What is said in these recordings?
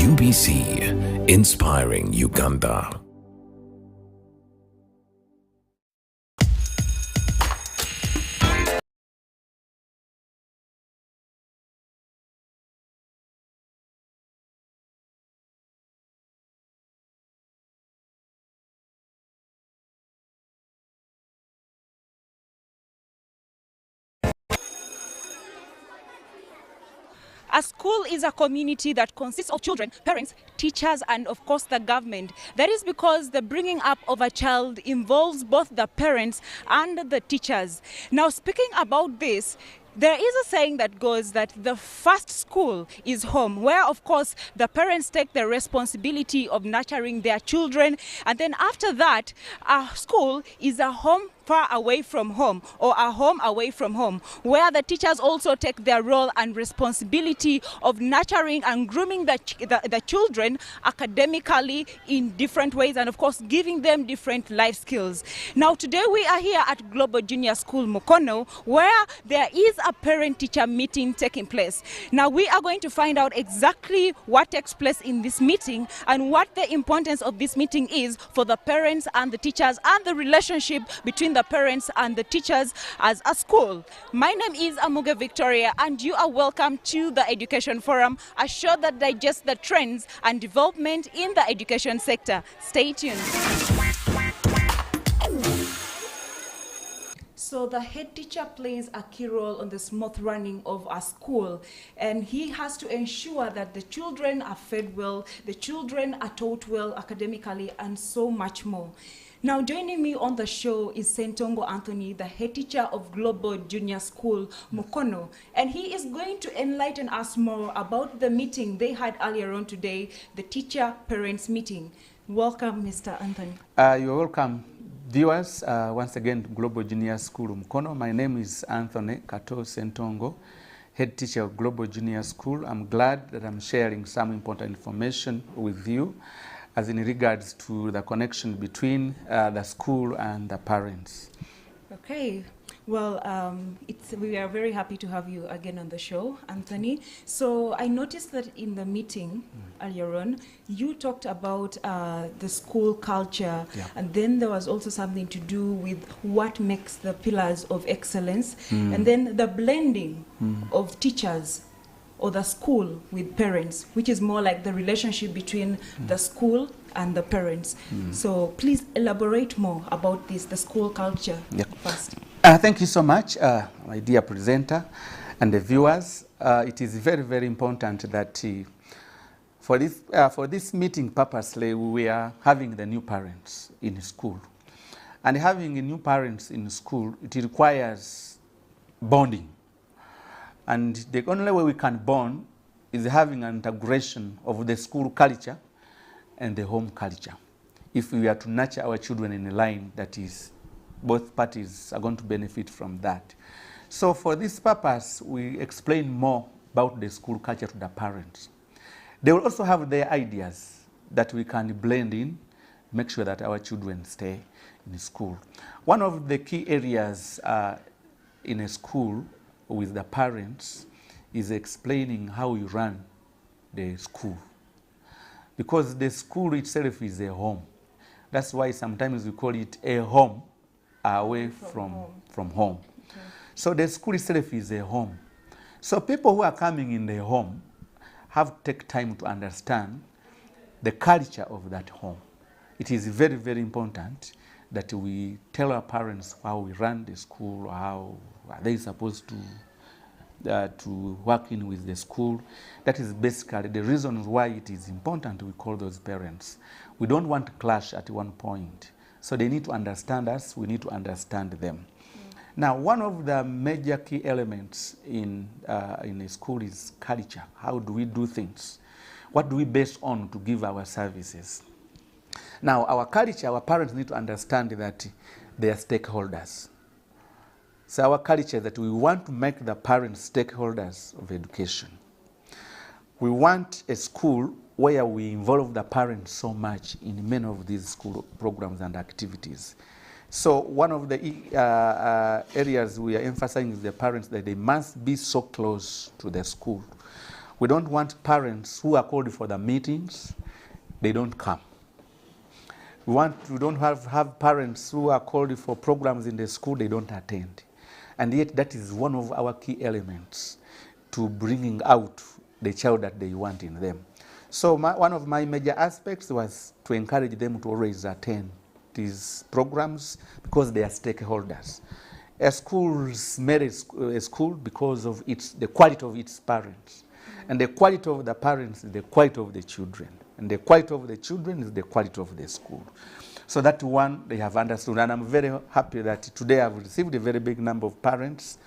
UBC, inspiring Uganda. A school is a community that consists of children, parents, teachers, and of course the government. That is because the bringing up of a child involves both the parents and the teachers. Now, speaking about this, there is a saying that goes that the first school is home, where of course the parents take the responsibility of nurturing their children, and then after that, a school is a home far away from home, or a home away from home, where the teachers also take their role and responsibility of nurturing and grooming the children academically in different ways, and of course giving them different life skills. Now today we are here at Global Junior School Mukono, where there is a parent-teacher meeting taking place. Now we are going to find out exactly what takes place in this meeting and what the importance of this meeting is for the parents and the teachers and the relationship between the parents and the teachers as a school. My name is Amuge Victoria, and you are welcome to the Education Forum, a show that digests the trends and development in the education sector. Stay tuned. So the head teacher plays a key role on the smooth running of a school, and he has to ensure that the children are fed well, the children are taught well academically, and so much more. Now joining me on the show is Sentongo Anthony, the head teacher of Global Junior School Mukono, and he is going to enlighten us more about the meeting they had earlier on today, the teacher-parents meeting. Welcome, Mr. Anthony. You're welcome. Viewers, once again, Global Junior School Mukono. My name is Anthony Kato Sentongo, head teacher of Global Junior School. I'm glad that I'm sharing some important information with you as in regards to the connection between the school and the parents. Okay. Well, we are very happy to have you again on the show, Anthony. So I noticed that in the meeting earlier on, you talked about the school culture, and then there was also something to do with what makes the pillars of excellence, and then the blending of teachers or the school with parents, which is more like the relationship between the school and the parents. So please elaborate more about this, the school culture first. Thank you so much, my dear presenter and the viewers. It is very, very important that for this meeting purposely, we are having the new parents in school. And having new parents in school, it requires bonding. And the only way we can bond is having an integration of the school culture and the home culture. If we are to nurture our children in a line that is, both parties are going to benefit from that. So for this purpose, we explain more about the school culture to the parents. They will also have their ideas that we can blend in, make sure that our children stay in school. One of the key areas in a school with the parents is explaining how you run the school. Because the school itself is a home. That's why sometimes we call it a home away from home. Okay. So the school itself is a home. So people who are coming in the home have to take time to understand the culture of that home. It is very, very important that we tell our parents how we run the school, how are they supposed to work in with the school. That is basically the reason why it is important we call those parents. We don't want to clash at one point. So they need to understand us, we need to understand them. Now, one of the major key elements in a school is culture. How do we do things? What do we base on to give our services? Now, our culture, our parents need to understand that they are stakeholders. So our culture is that we want to make the parents stakeholders of education. We want a school where we involve the parents so much in many of these school programs and activities. So one of the areas we are emphasizing is the parents, that they must be so close to the school. We don't want parents who are called for the meetings, they don't come. We don't have parents who are called for programs in the school, they don't attend. And yet that is one of our key elements to bringing out the child that they want in them. So one of my major aspects was to encourage them to always attend these programs because they are stakeholders. A school is made a school because of the quality of its parents. And the quality of the parents is the quality of the children. And the quality of the children is the quality of the school. So that one they have understood. And I'm very happy that today I've received a very big number of parents.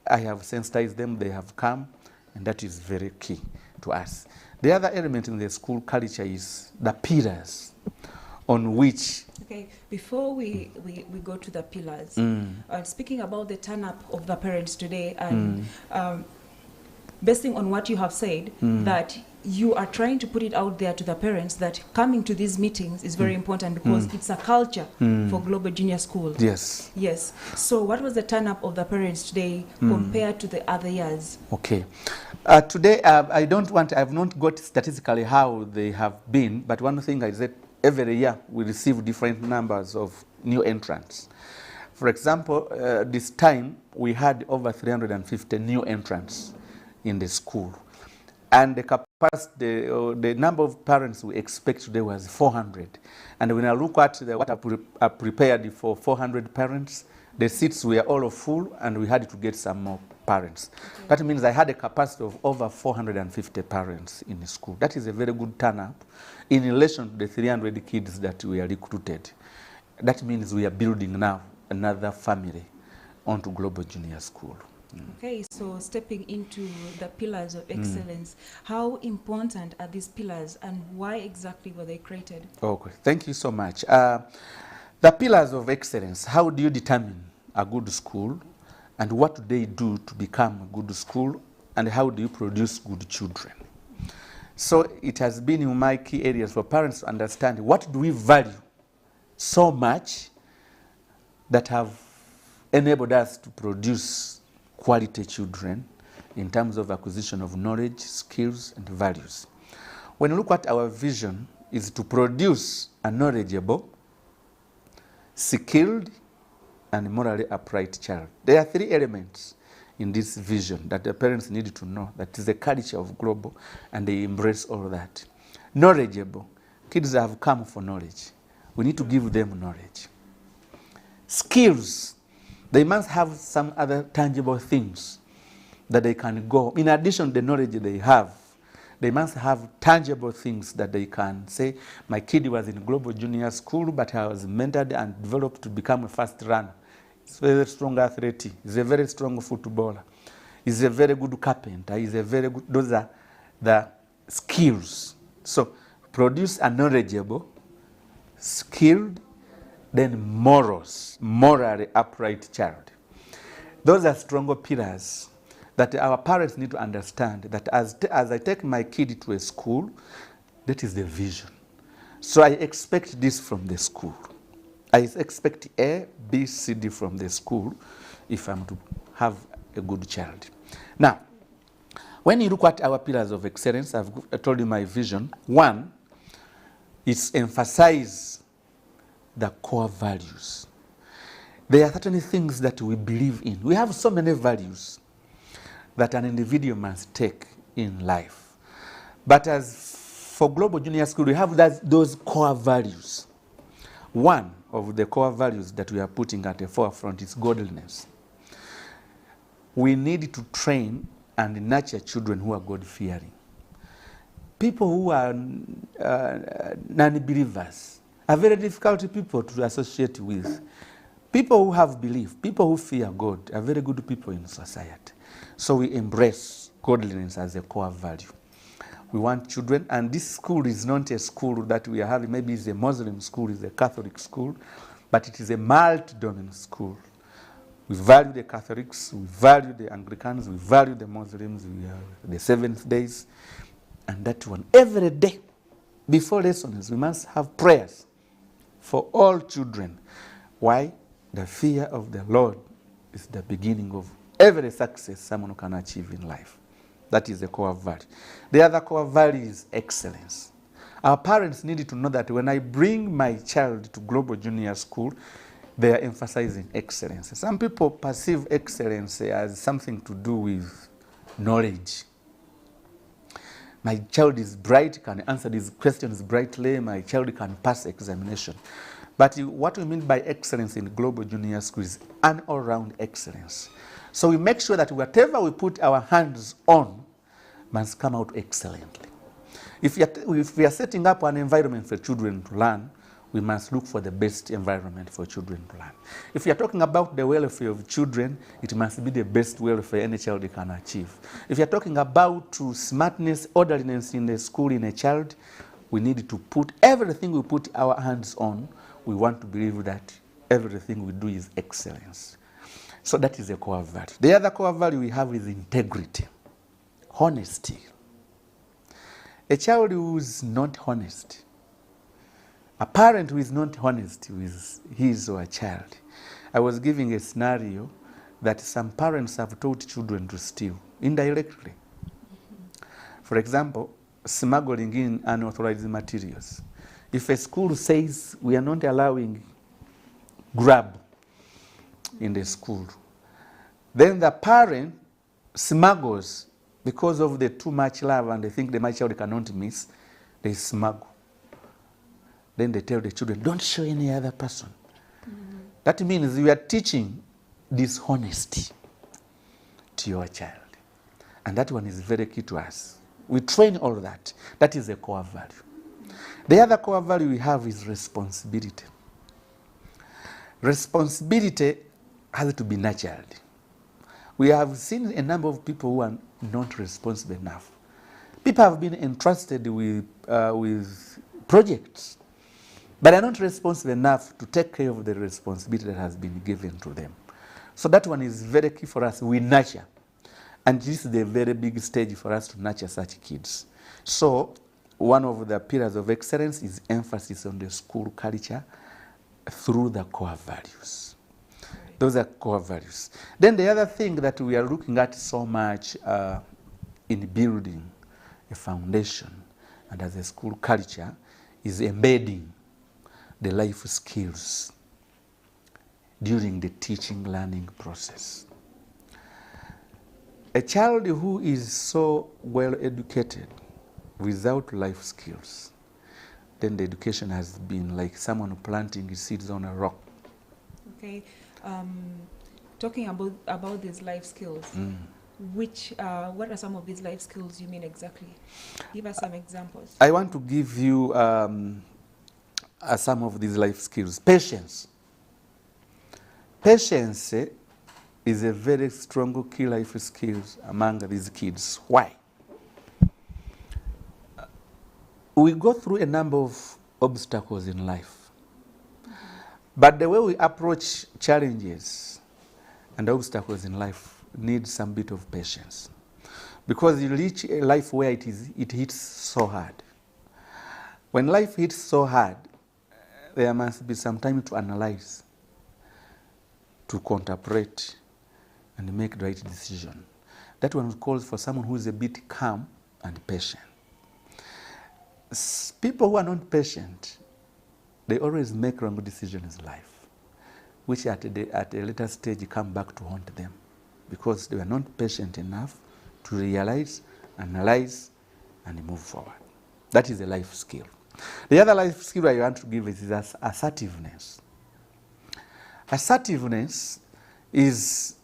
I have sensitized them, they have come, and that is very key to us. The other element in the school culture is the pillars on which... Okay, before we go to the pillars, speaking about the turn-up of the parents today, and basing on what you have said, that you are trying to put it out there to the parents that coming to these meetings is very important because it's a culture for Global Junior School. Yes. Yes. So what was the turn-up of the parents today compared to the other years? Okay. Today, I've not got statistically how they have been, but one thing I said, every year we receive different numbers of new entrants. For example, this time we had over 350 new entrants in the school. And the capacity, the number of parents we expect today was 400. And when I look at what I prepared for 400 parents, the seats were all full and we had to get some more parents. Okay. That means I had a capacity of over 450 parents in the school. That is a very good turn-up in relation to the 300 kids that we are recruited. That means we are building now another family onto Global Junior School. Okay, so stepping into the pillars of excellence, how important are these pillars and why exactly were they created? Okay, thank you so much. The pillars of excellence, how do you determine a good school and what do they do to become a good school and how do you produce good children? So it has been in my key areas for parents to understand what do we value so much that have enabled us to produce quality children in terms of acquisition of knowledge, skills, and values. When you look at our vision is to produce a knowledgeable, skilled, and morally upright child. There are three elements in this vision that the parents need to know. That is the culture of Global, and they embrace all that. Knowledgeable. Kids have come for knowledge. We need to give them knowledge. Skills. They must have some other tangible things that they can go. In addition to the knowledge they have, they must have tangible things that they can say, my kid was in Global Junior School, but I was mentored and developed to become a fast runner. He's a very strong athlete. He's a very strong footballer. He's a very good carpenter. He's a very good, those are the skills. So produce a knowledgeable, skilled, then morally upright child. Those are stronger pillars that our parents need to understand that as I take my kid to a school, that is the vision. So I expect this from the school. I expect A, B, C, D from the school if I'm to have a good child. Now, when you look at our pillars of excellence, I told you my vision. One is emphasize the core values. There are certainly things that we believe in. We have so many values that an individual must take in life. But as for Global Junior School, we have those core values. One of the core values that we are putting at the forefront is godliness. We need to train and nurture children who are God-fearing. People who are non-believers are very difficult people to associate with. People who have belief, people who fear God are very good people in society. So we embrace godliness as a core value. We want children, and this school is not a school that we are having, maybe it's a Muslim school, it's a Catholic school, but it is a multi-domain school. We value the Catholics, we value the Anglicans, we value the Muslims, we have the Seventh Days, and that one. Every day, before lessons, we must have prayers for all children. Why? The fear of the Lord is the beginning of every success someone can achieve in life. That is the core value. The other core value is excellence. Our parents need to know that when I bring my child to Global Junior School, they are emphasizing excellence. Some people perceive excellence as something to do with knowledge. My child is bright, can answer these questions brightly, my child can pass examination. But what we mean by excellence in Global Junior School is an all-round excellence. So we make sure that whatever we put our hands on must come out excellently. If we are setting up an environment for children to learn, we must look for the best environment for children to learn. If we are talking about the welfare of children, it must be the best welfare any child can achieve. If you are talking about smartness, orderliness in the school in a child, we need to put everything we put our hands on. We want to believe that everything we do is excellence. So that is a core value. The other core value we have is integrity, honesty. A child who is not honest, a parent who is not honest with his or her child. I was giving a scenario that some parents have taught children to steal indirectly. For example, smuggling in unauthorized materials. If a school says we are not allowing grab in the school, then the parent smuggles because of the too much love and they think my child cannot miss, they smuggle. Then they tell the children, don't show any other person. Mm-hmm. That means you are teaching dishonesty to your child. And that one is very key to us. We train all that. That is a core value. The other core value we have is responsibility. Responsibility has to be nurtured. We have seen a number of people who are not responsible enough. People have been entrusted with projects, but are not responsible enough to take care of the responsibility that has been given to them. So that one is very key for us. We nurture. And this is the very big stage for us to nurture such kids. So one of the pillars of excellence is emphasis on the school culture through the core values. Those are core values. Then the other thing that we are looking at so much in building a foundation and as a school culture is embedding the life skills during the teaching learning process. A child who is so well educated without life skills, then the education has been like someone planting seeds on a rock. Okay, talking about these life skills, what are some of these life skills you mean exactly? Give us some examples. I want to give you some of these life skills. Patience. Patience is a very strong key life skill among these kids. Why? We go through a number of obstacles in life. But the way we approach challenges and obstacles in life needs some bit of patience. Because you reach a life where it hits so hard. When life hits so hard, there must be some time to analyze, to contemplate, and make the right decision. That one calls for someone who is a bit calm and patient. People who are not patient, they always make wrong decisions in life, which at a later stage come back to haunt them because they were not patient enough to realize, analyze, and move forward. That is a life skill. The other life skill I want to give is assertiveness. Assertiveness is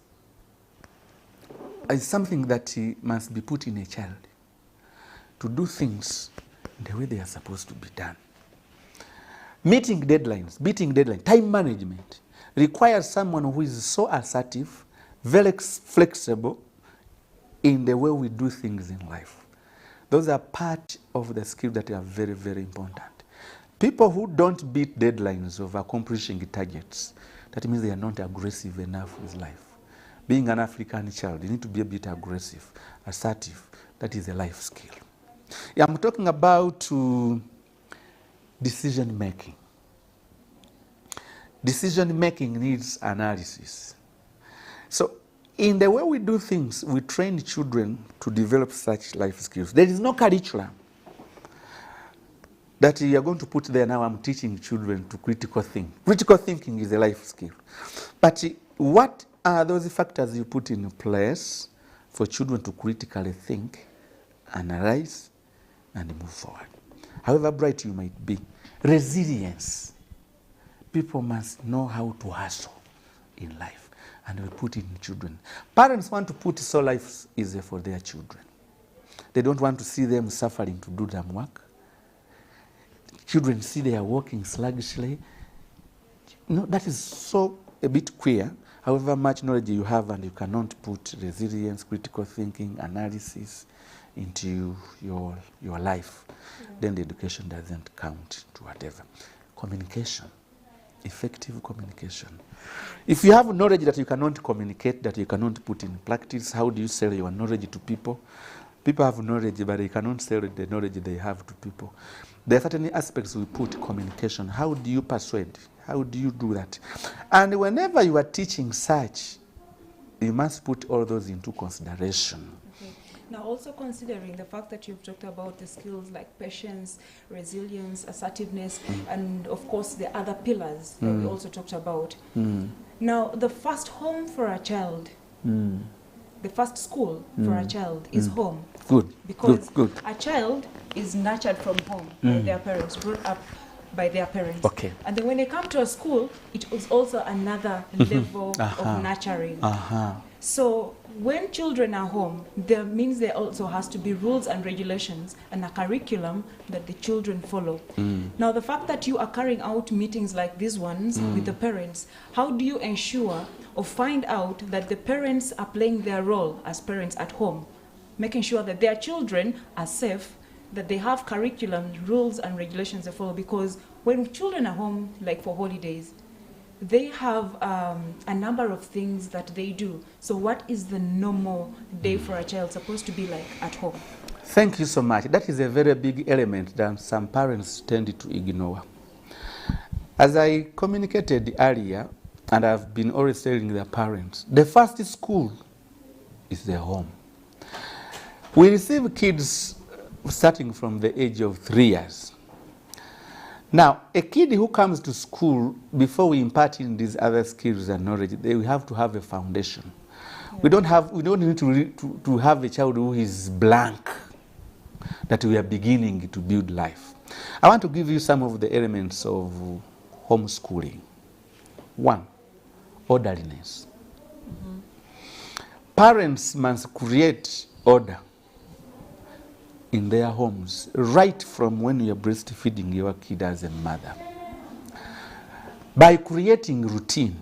something that must be put in a child to do things the way they are supposed to be done. Meeting deadlines, time management requires someone who is so assertive, very flexible in the way we do things in life. Those are part of the skills that are very, very important. People who don't beat deadlines of accomplishing targets, that means they are not aggressive enough with life. Being an African child, you need to be a bit aggressive, assertive. That is a life skill. Yeah, I'm talking about decision making. Decision making needs analysis. So in the way we do things, we train children to develop such life skills. There is no curriculum that you are going to put there. Now I'm teaching children to critical think. Critical thinking is a life skill. But what are those factors you put in place for children to critically think, analyze, and move forward? However bright you might be, resilience. People must know how to hustle in life, and we put it in children. Parents want to put so life easier for their children. They don't want to see them suffering to do them work. Children see they are walking sluggishly. No, that is so a bit queer. However much knowledge you have and you cannot put resilience, critical thinking, analysis into your life, then the education doesn't count to whatever. Communication, effective communication. If you have knowledge that you cannot communicate, that you cannot put in practice, how do you sell your knowledge to people? People have knowledge, but they cannot sell the knowledge they have to people. There are certain aspects we put communication. How do you persuade? How do you do that? And whenever you are teaching such, you must put all those into consideration. Okay. Now, also considering the fact that you've talked about the skills like patience, resilience, assertiveness, and of course the other pillars that we also talked about. Now, the first home for a child, the first school for a child is home. Good. Because good. a child is nurtured from home by their parents, brought up by their parents. Okay. And then when they come to a school, it is also another level of nurturing. So when children are home, there means there also has to be rules and regulations and a curriculum that the children follow. Now, the fact that you are carrying out meetings like these ones with the parents, how do you ensure or find out that the parents are playing their role as parents at home, making sure that their children are safe, that they have curriculum, rules and regulations they follow? Because when children are home, like for holidays, they have a number of things that they do. So what is the normal day for a child supposed to be like at home? Thank you so much. That is a very big element that some parents tend to ignore. As I communicated earlier, and I've been always telling the parents, the first school is their home. We receive kids starting from the age of 3 years. Now, a kid who comes to school, before we impart in these other skills and knowledge, they will have to have a foundation. Yeah. We don't need to have a child who is blank, that we are beginning to build life. I want to give you some of the elements of homeschooling. 1, orderliness. Parents must create order in their homes, right from when you are breastfeeding your kid as a mother. By creating routine,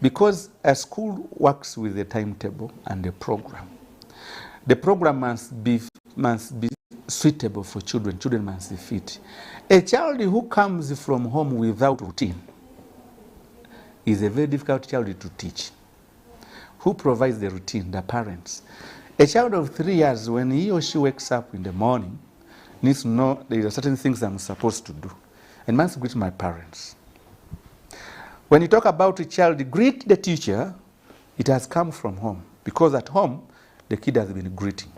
because a school works with a timetable and a program. The program must be suitable for children. Children must be fit. A child who comes from home without routine is a very difficult child to teach. Who provides the routine? The parents. A child of 3 years, when he or she wakes up in the morning, needs to know there are certain things I'm supposed to do. And must greet my parents. When you talk about a child, greet the teacher, it has come from home. Because at home, the kid has been greeting.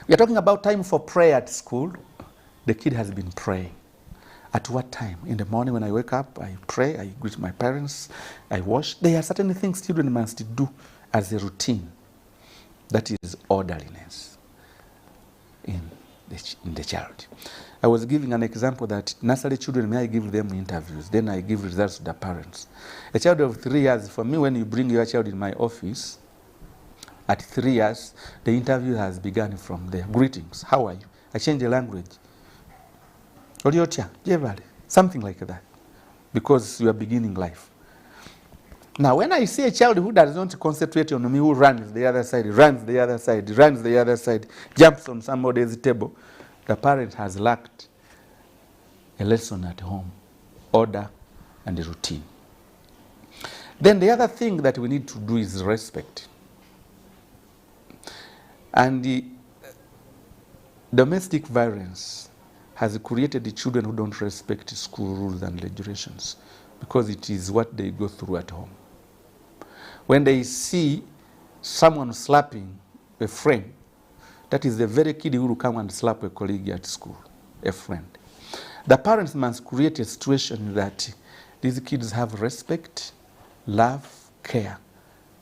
We are talking about time for prayer at school. The kid has been praying. At what time? In the morning when I wake up, I pray, I greet my parents, I wash. There are certain things children must do as a routine. That is orderliness in the child. I was giving an example that nursery children, may I give them interviews, then I give results to the parents. A child of 3 years, for me, when you bring your child in my office, at 3 years, the interview has begun from there. Greetings, how are you? I change the language. Something like that, because you are beginning life. Now, when I see a child who does not concentrate on me, who runs the other side, jumps on somebody's table, the parent has lacked a lesson at home, order and a routine. Then the other thing that we need to do is respect. And the domestic violence has created the children who don't respect school rules and regulations, because it is what they go through at home. When they see someone slapping a friend, that is the very kid who will come and slap a colleague at school, a friend. The parents must create a situation that these kids have respect, love, care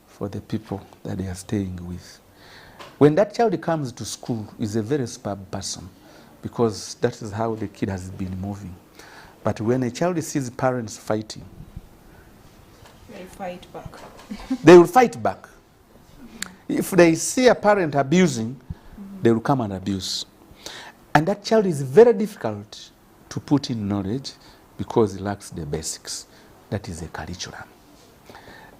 for the people that they are staying with. When that child comes to school, is a very superb person, because that is how the kid has been moving. But when a child sees parents fighting, They fight back. they will fight back. If they see a parent abusing, they will come and abuse. And that child is very difficult to put in knowledge because he lacks the basics. That is a curriculum.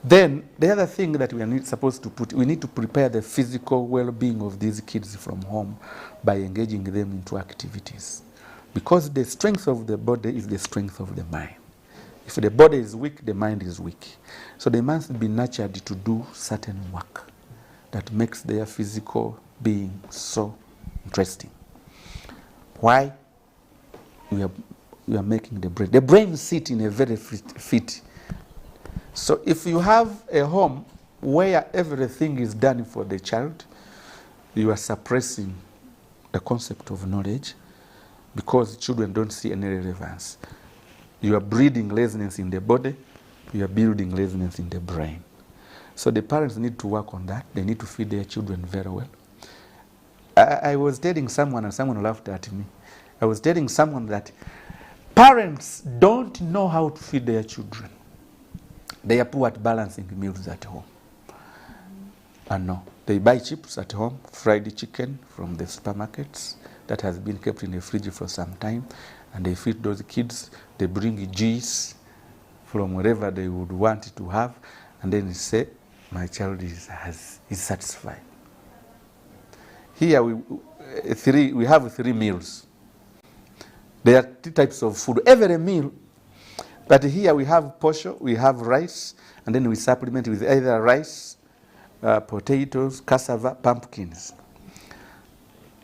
Then the other thing that we are supposed to put, we need to prepare the physical well-being of these kids from home by engaging them into activities. Because the strength of the body is the strength of the mind. If the body is weak, the mind is weak. So they must be nurtured to do certain work that makes their physical being so interesting. Why? We are making the brain. The brain sits in a very fit. So if you have a home where everything is done for the child, you are suppressing the concept of knowledge because children don't see any relevance. You are breeding laziness in the body, you are building laziness in the brain. So the parents need to work on that. They need to feed their children very well. I was telling someone, and someone laughed at me. I was telling someone that parents don't know how to feed their children. They are poor at balancing meals at home. And no, they buy chips at home, fried chicken from the supermarkets that has been kept in the fridge for some time, and they feed those kids. They bring juice from wherever they would want to have, and then they say, my child is satisfied. Here we have 3 meals. There are 2 types of food every meal, but here we have posho, we have rice, and then we supplement with either rice, potatoes, cassava, pumpkins.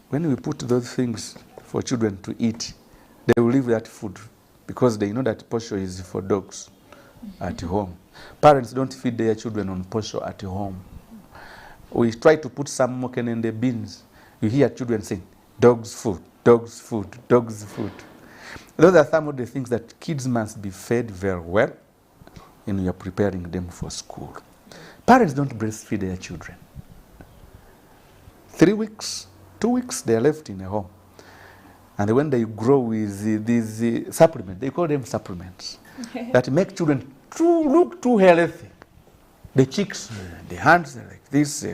When we put those things for children to eat, they will leave that food because they know that posho is for dogs at home. Parents don't feed their children on posho at home. We try to put some moken in the beans. You hear children saying, dogs food, dogs food, dogs food. Those are some of the things that kids must be fed very well when we are preparing them for school. Parents don't breastfeed their children. 3 weeks, 2 weeks, they are left in a home. And when they grow with these supplements, they call them supplements, that make children look too healthy. The cheeks, the hands are like this,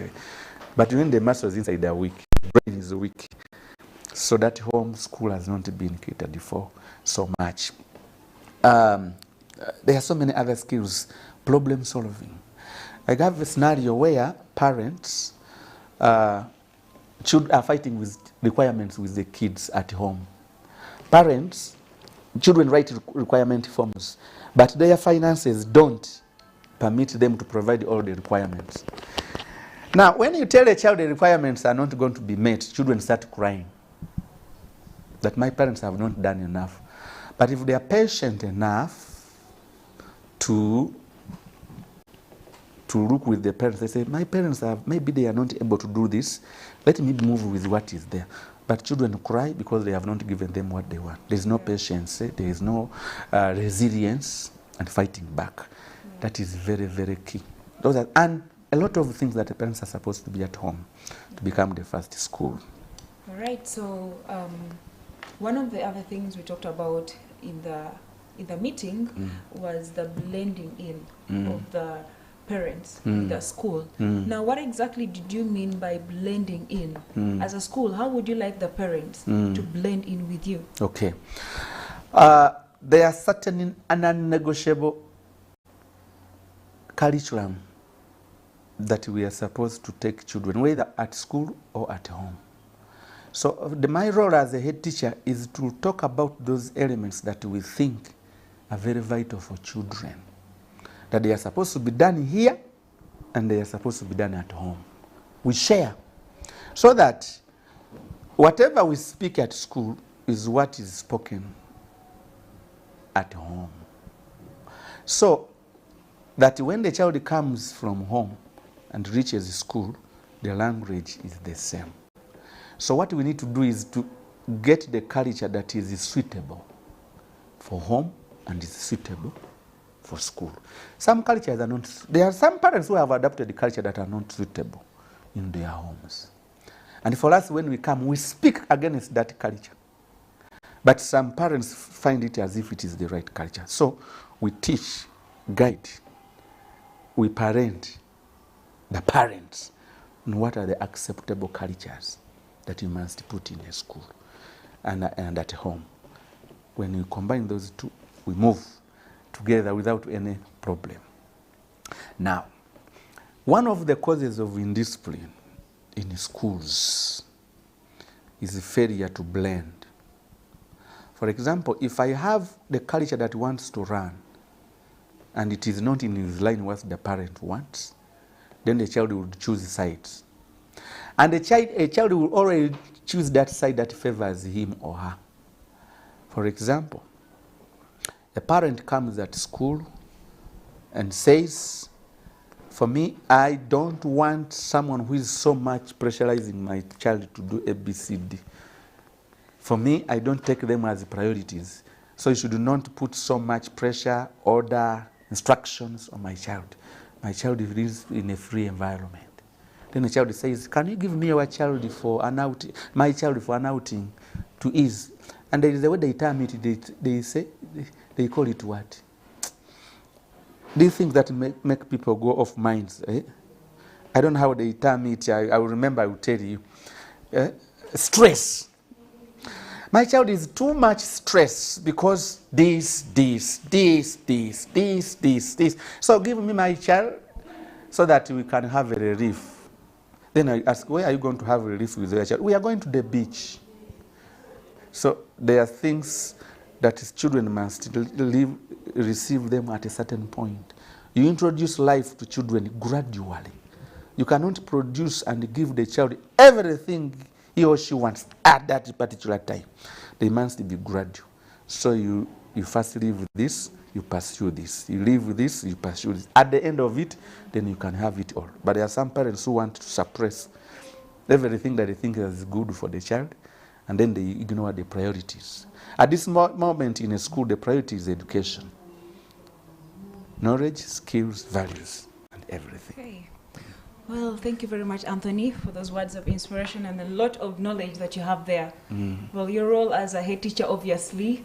but when the muscles inside are weak, the brain is weak. So that home school has not been catered for so much. There are so many other skills, problem solving. I have a scenario where parents are fighting with requirements with the kids at home. Children write requirement forms, but their finances don't permit them to provide all the requirements. Now, when you tell a child the requirements are not going to be met, children start crying that my parents have not done enough. But if they are patient enough to look with the parents, they say, my parents maybe they are not able to do this, let me move with what is there. But children cry because they have not given them what they want. There is no patience, there is no resilience and fighting back. That is very, very key. And a lot of things that the parents are supposed to be at home to become the first school. All right, so one of the other things we talked about in the meeting was the blending in of the parents in the school. Now, what exactly did you mean by blending in? As a school, how would you like the parents to blend in with you? Okay. There are certain non-negotiable curriculum that we are supposed to take children, whether at school or at home. So my role as a head teacher is to talk about those elements that we think are very vital for children, that they are supposed to be done here and they are supposed to be done at home. We share so that whatever we speak at school is what is spoken at home. So that when the child comes from home and reaches school, the language is the same. So what we need to do is to get the culture that is suitable for home and is suitable for school. Some cultures are not, there are some parents who have adopted the culture that are not suitable in their homes. And for us, when we come, we speak against that culture. But some parents find it as if it is the right culture. So we teach, guide, we parent the parents on what are the acceptable cultures that you must put in a school and at home. When you combine those two, we move together without any problem. Now, one of the causes of indiscipline in schools is the failure to blend. For example, if I have the culture that wants to run and it is not in his line what the parent wants, then the child will choose sides. And a child will already choose that side that favors him or her. For example, a parent comes at school and says, for me, I don't want someone who is so much pressurizing my child to do ABCD. For me, I don't take them as priorities. So you should not put so much pressure, order, instructions on my child. My child lives in a free environment. Then the child says, can you give me your child for an outing, my child for an outing to ease? And there is a way they term it, they say, they call it what? These things that make people go off minds. Eh? I don't know how they term it. I will remember, I will tell you. Stress. My child is too much stress because this. So give me my child so that we can have a relief. Then I ask, where are you going to have a relief with your child? We are going to the beach. So there are things that children must receive them at a certain point. You introduce life to children gradually. You cannot produce and give the child everything he or she wants at that particular time. They must be gradual. So you first leave this, you pursue this. You leave this, you pursue this. At the end of it, then you can have it all. But there are some parents who want to suppress everything that they think is good for the child, and then they ignore the priorities. At this moment in a school, the priority is education. Knowledge, skills, values, and everything. Okay. Well, thank you very much, Anthony, for those words of inspiration and a lot of knowledge that you have there. Well, your role as a head teacher, obviously,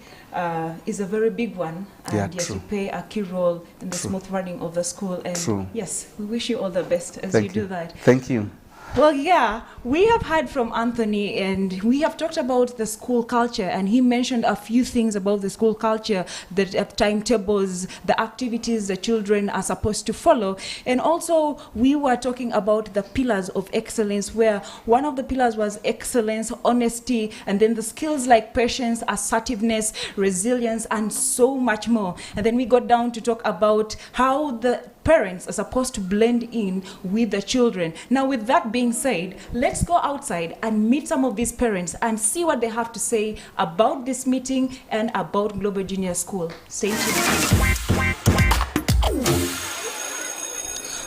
is a very big one. And yes, you play a key role in the smooth running of the school. And yes, we wish you all the best as you do that. Thank you. Well, yeah, we have heard from Anthony and we have talked about the school culture, and he mentioned a few things about the school culture, the timetables, the activities the children are supposed to follow. And also we were talking about the pillars of excellence, where one of the pillars was excellence, honesty, and then the skills like patience, assertiveness, resilience, and so much more. And then we got down to talk about how the parents are supposed to blend in with the children. Now, with that being said, let's go outside and meet some of these parents and see what they have to say about this meeting and about Global Junior School. Stay tuned.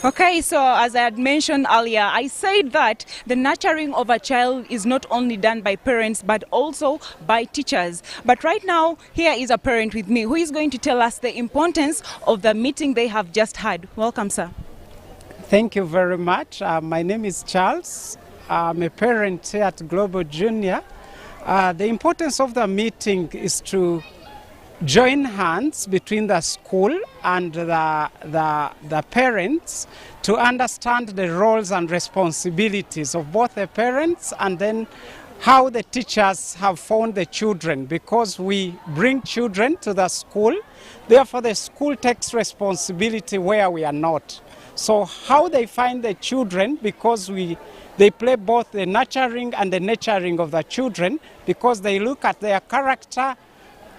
Okay, so as I had mentioned earlier, I said that the nurturing of a child is not only done by parents, but also by teachers. But right now, here is a parent with me who is going to tell us the importance of the meeting they have just had. Welcome, sir. Thank you very much. My name is Charles. I'm a parent here at Global Junior. The importance of the meeting is to join hands between the school and the parents to understand the roles and responsibilities of both the parents, and then how the teachers have found the children, because we bring children to the school, therefore the school takes responsibility where we are not. So how they find the children, because they play both the nurturing and the nurturing of the children, because they look at their character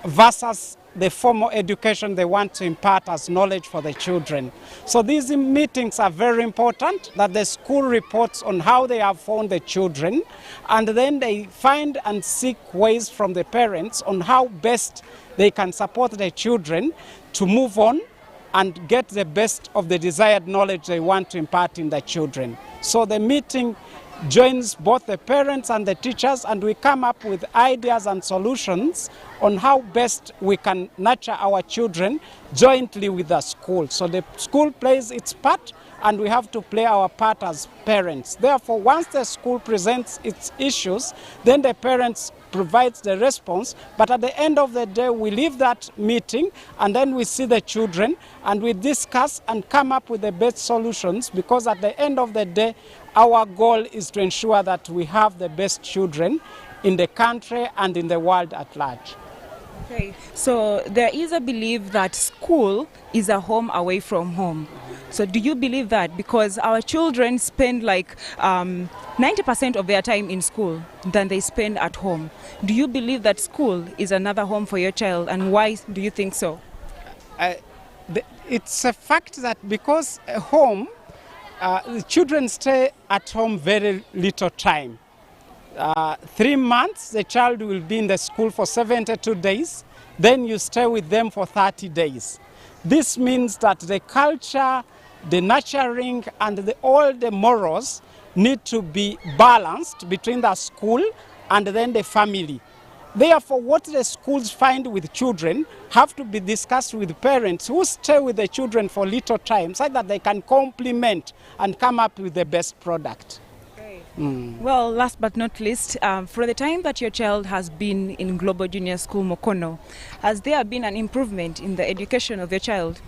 versus the formal education they want to impart as knowledge for the children. So these meetings are very important, that the school reports on how they have found the children, and then they find and seek ways from the parents on how best they can support the children to move on and get the best of the desired knowledge they want to impart in the children. So the meeting joins both the parents and the teachers, and we come up with ideas and solutions on how best we can nurture our children jointly with the school. So the school plays its part, and we have to play our part as parents. Therefore, once the school presents its issues, then the parents provides the response, but at the end of the day we leave that meeting and then we see the children and we discuss and come up with the best solutions, because at the end of the day our goal is to ensure that we have the best children in the country and in the world at large. Okay, so there is a belief that school is a home away from home. So do you believe that? Because our children spend like 90% of their time in school than they spend at home. Do you believe that school is another home for your child, and why do you think so? It's a fact that because at home, the children stay at home very little time. 3 months, the child will be in the school for 72 days, then you stay with them for 30 days. This means that the culture, the nurturing, and all the morals need to be balanced between the school and then the family. Therefore, what the schools find with children have to be discussed with parents who stay with the children for little time, so that they can complement and come up with the best product. Well, last but not least, for the time that your child has been in Global Junior School Mukono, has there been an improvement in the education of your child?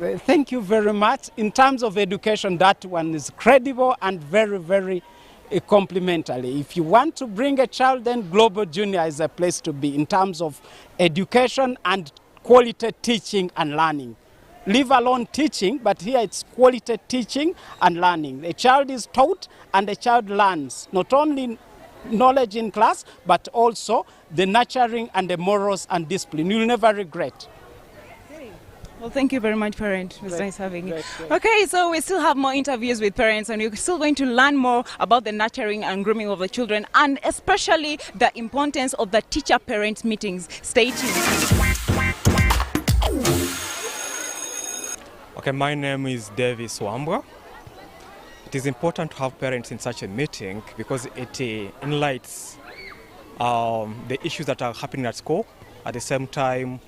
Thank you very much. In terms of education, that one is credible and very, very complimentary. If you want to bring a child, then Global Junior is a place to be in terms of education and quality teaching and learning. Leave alone teaching, but here it's quality teaching and learning. The child is taught and the child learns, not only knowledge in class, but also the nurturing and the morals and discipline. You'll never regret. Well, thank you very much, parent. It was nice having you. Okay, so we still have more interviews with parents, and we're still going to learn more about the nurturing and grooming of the children, and especially the importance of the teacher-parent meetings. Stay tuned. Okay, my name is Davis Wambwa. It is important to have parents in such a meeting because it enlightens the issues that are happening at school. At the same time,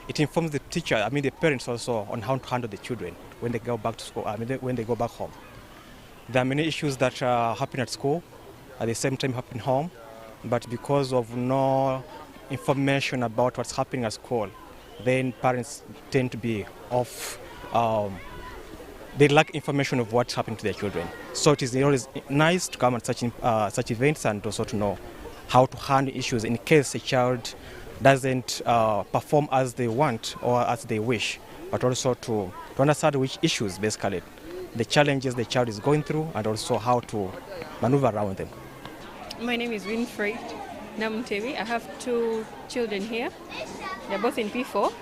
it informs the teacher, the parents also, on how to handle the children when they go back to school, when they go back home. There are many issues that happen at school, at the same time happen home, but because of no information about what's happening at school, then parents tend to be off. They lack information of what's happening to their children. So it is always nice to come at such events and also to know how to handle issues in case a child doesn't perform as they want or as they wish, but also to understand which issues, basically, the challenges the child is going through, and also how to maneuver around them. My name is Winfrey Namtevi. I have 2 children here. They're both in P4.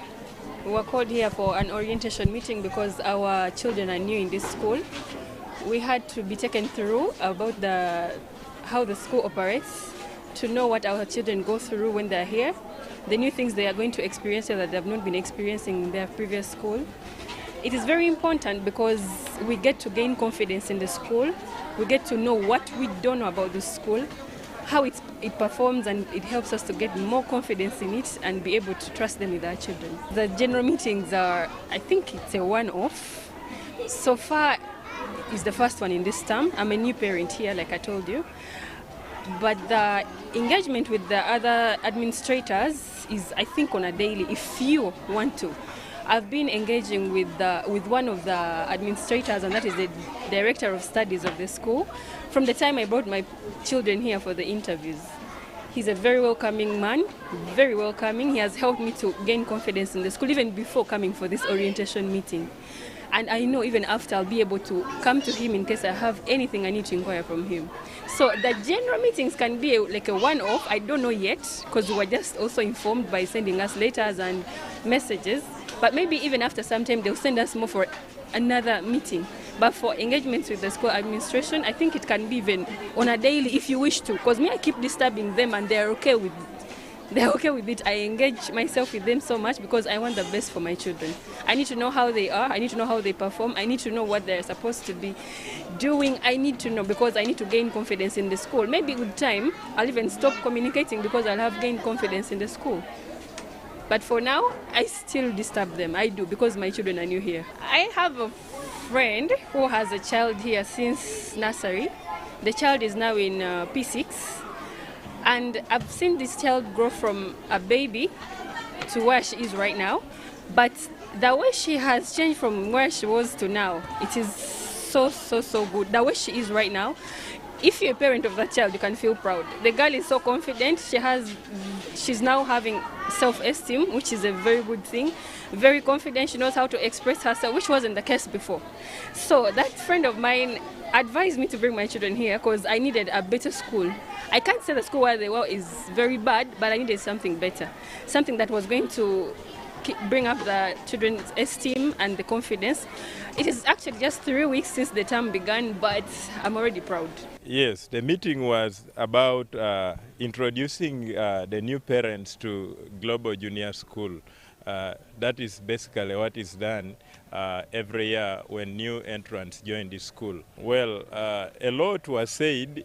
We were called here for an orientation meeting because our children are new in this school. We had to be taken through about how the school operates, to know what our children go through when they're here, the new things they are going to experience that they have not been experiencing in their previous school. It is very important because we get to gain confidence in the school. We get to know what we don't know about the school, how it performs, and it helps us to get more confidence in it and be able to trust them with our children. The general meetings are, I think it's a one-off. So far, it's the first one in this term. I'm a new parent here, like I told you. But the engagement with the other administrators is, I think, on a daily, if you want to. I've been engaging with one of the administrators, and that is the director of studies of the school, from the time I brought my children here for the interviews. He's a very welcoming man, very welcoming. He has helped me to gain confidence in the school, even before coming for this orientation meeting. And I know even after I'll be able to come to him in case I have anything I need to inquire from him. So the general meetings can be like a one-off. I don't know yet, because we were just also informed by sending us letters and messages. But maybe even after some time, they'll send us more for another meeting. But for engagements with the school administration, I think it can be even on a daily if you wish to. Because me, I keep disturbing them and they're okay with they're okay with it. I engage myself with them so much because I want the best for my children. I need to know how they are. I need to know how they perform. I need to know what they're supposed to be doing. I need to know because I need to gain confidence in the school. Maybe with time, I'll even stop communicating because I'll have gained confidence in the school. But for now, I still disturb them. I do because my children are new here. I have a friend who has a child here since nursery. The child is now in P6. And I've seen this child grow from a baby to where she is right now. But the way she has changed from where she was to now, it is so good. The way she is right now, if you're a parent of that child, you can feel proud. The girl is so confident. She's now having self-esteem, which is a very good thing. Very confident. She knows how to express herself, which wasn't the case before. So that friend of mine advised me to bring my children here because I needed a better school. I can't say the school where they were is very bad, but I needed something better. Something that was going to bring up the children's esteem and the confidence. It is actually just 3 weeks since the term began, but I'm already proud. Yes, the meeting was about introducing the new parents to Global Junior School. That is basically what is done every year when new entrants join the school. Well, a lot was said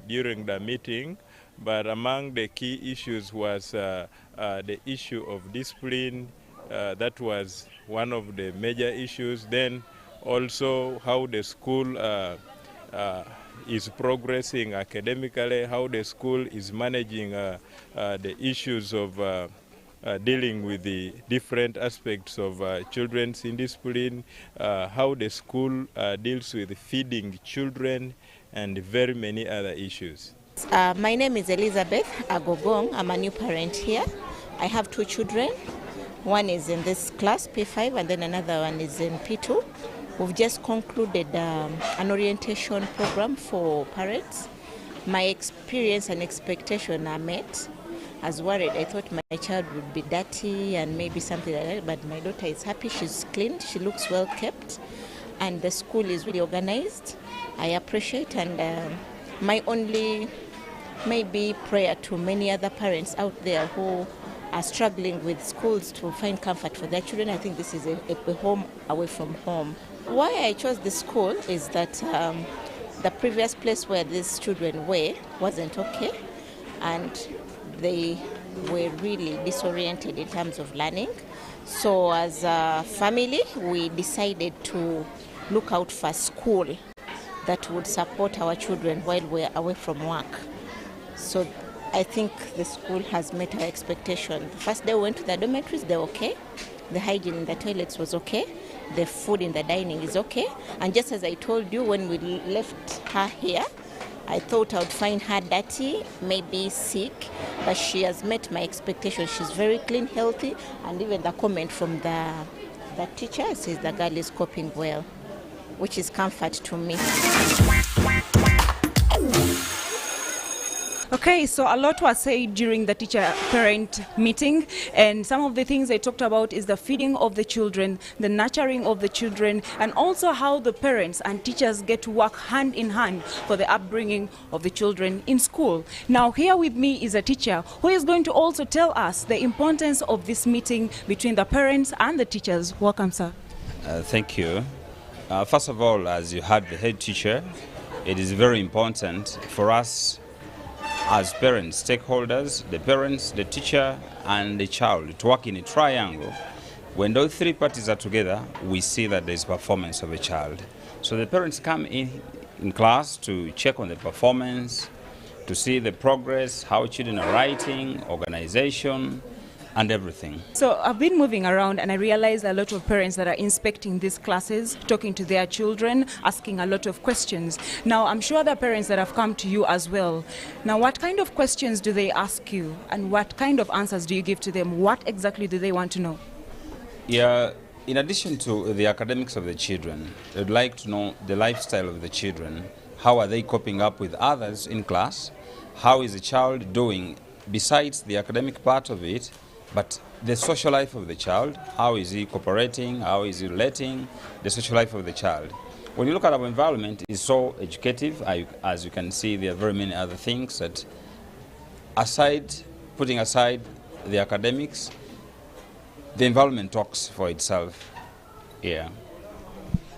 during the meeting, but among the key issues was the issue of discipline. That was one of the major issues. Then also how the school is progressing academically, how the school is managing the issues of dealing with the different aspects of children's indiscipline, how the school deals with feeding children, and very many other issues. My name is Elizabeth Agogong. I'm a new parent here. I have 2 children. One is in this class, P5, and then another one is in P2. We've just concluded an orientation program for parents. My experience and expectation are met. As worried, I thought my child would be dirty and maybe something like that, but my daughter is happy, she's clean, she looks well kept, and the school is really organized. I appreciate, and my only maybe prayer to many other parents out there who are struggling with schools to find comfort for their children, I think this is a home away from home. Why I chose this school is that the previous place where these children were wasn't okay, and they were really disoriented in terms of learning. So as a family, we decided to look out for a school that would support our children while we're away from work. So I think the school has met our expectation. The first day we went to the dormitories, they're okay. The hygiene in the toilets was okay. The food in the dining is okay. And just as I told you, when we left her here, I thought I would find her dirty, maybe sick, but she has met my expectations. She's very clean, healthy, and even the comment from the teacher says the girl is coping well, which is comfort to me. Okay, so a lot was said during the teacher-parent meeting, and some of the things they talked about is the feeding of the children, the nurturing of the children, and also how the parents and teachers get to work hand in hand for the upbringing of the children in school. Now, here with me is a teacher who is going to also tell us the importance of this meeting between the parents and the teachers. Welcome, sir. Thank you. First of all, as you heard the head teacher, it is very important for us as parents, stakeholders, the parents, the teacher, and the child to work in a triangle. When those 3 parties are together, we see that there's performance of a child. So the parents come in class to check on the performance, to see the progress, how children are writing, organization, and everything. So I've been moving around and I realize a lot of parents that are inspecting these classes, talking to their children, asking a lot of questions. Now, I'm sure there are parents that have come to you as well. Now, what kind of questions do they ask you and what kind of answers do you give to them? What exactly do they want to know? Yeah, in addition to the academics of the children, they'd like to know the lifestyle of the children. How are they coping up with others in class? How is the child doing besides the academic part of it? But the social life of the child, how is he cooperating, how is he relating, the social life of the child. When you look at our environment, it's so educative. As you can see, there are very many other things that, aside putting aside the academics, the environment talks for itself. Yeah.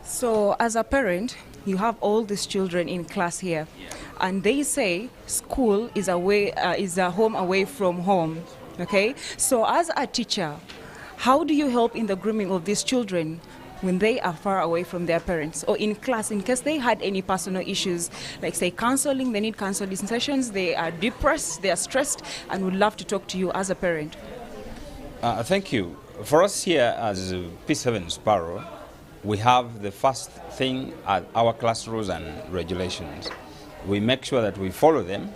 So as a parent, you have all these children in class here, and they say school is a home away from home. Okay, so as a teacher, how do you help in the grooming of these children when they are far away from their parents, or in class in case they had any personal issues, like say counseling, they need counseling sessions, they are depressed, they are stressed, and would love to talk to you as a parent? Thank you. For us here as P7 Sparrow, we have the first thing at our class rules and regulations. We make sure that we follow them,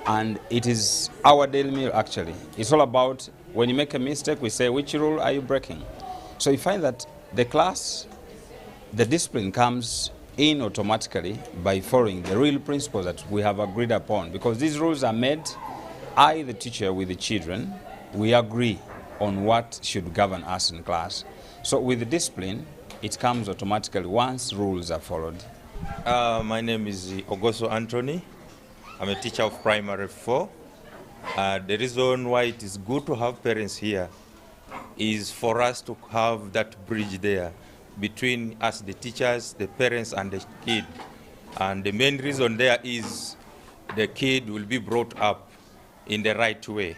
and it is our daily meal actually. It's all about when you make a mistake, we say, which rule are you breaking? So you find that the class, the discipline comes in automatically by following the real principles that we have agreed upon, because these rules are made, I, the teacher, with the children, we agree on what should govern us in class. So with the discipline, it comes automatically once rules are followed. My name is Ogoso Anthony. I'm a teacher of primary 4. The reason why it is good to have parents here is for us to have that bridge there between us, the teachers, the parents, and the kid. And the main reason there is the kid will be brought up in the right way,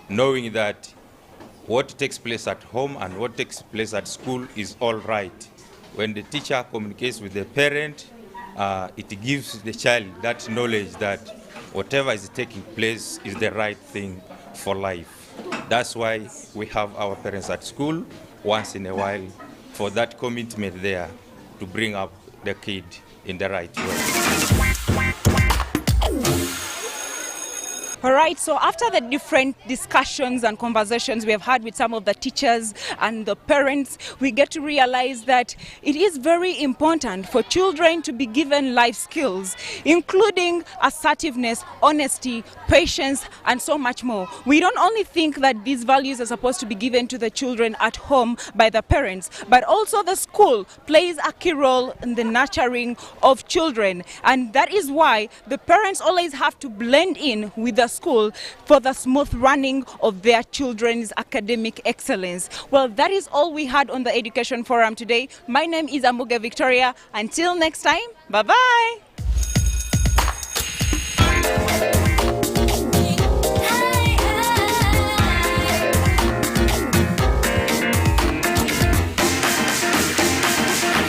knowing that what takes place at home and what takes place at school is all right. When the teacher communicates with the parent, it gives the child that knowledge that whatever is taking place is the right thing for life. That's why we have our parents at school once in a while, for that commitment there to bring up the kid in the right way. All right, so after the different discussions and conversations we have had with some of the teachers and the parents, we get to realize that it is very important for children to be given life skills, including assertiveness, honesty, patience, and so much more. We don't only think that these values are supposed to be given to the children at home by the parents, but also the school plays a key role in the nurturing of children. And that is why the parents always have to blend in with the school for the smooth running of their children's academic excellence. Well, that is all we had on the Education Forum today. My name is Amuge Victoria. Until next time, bye-bye.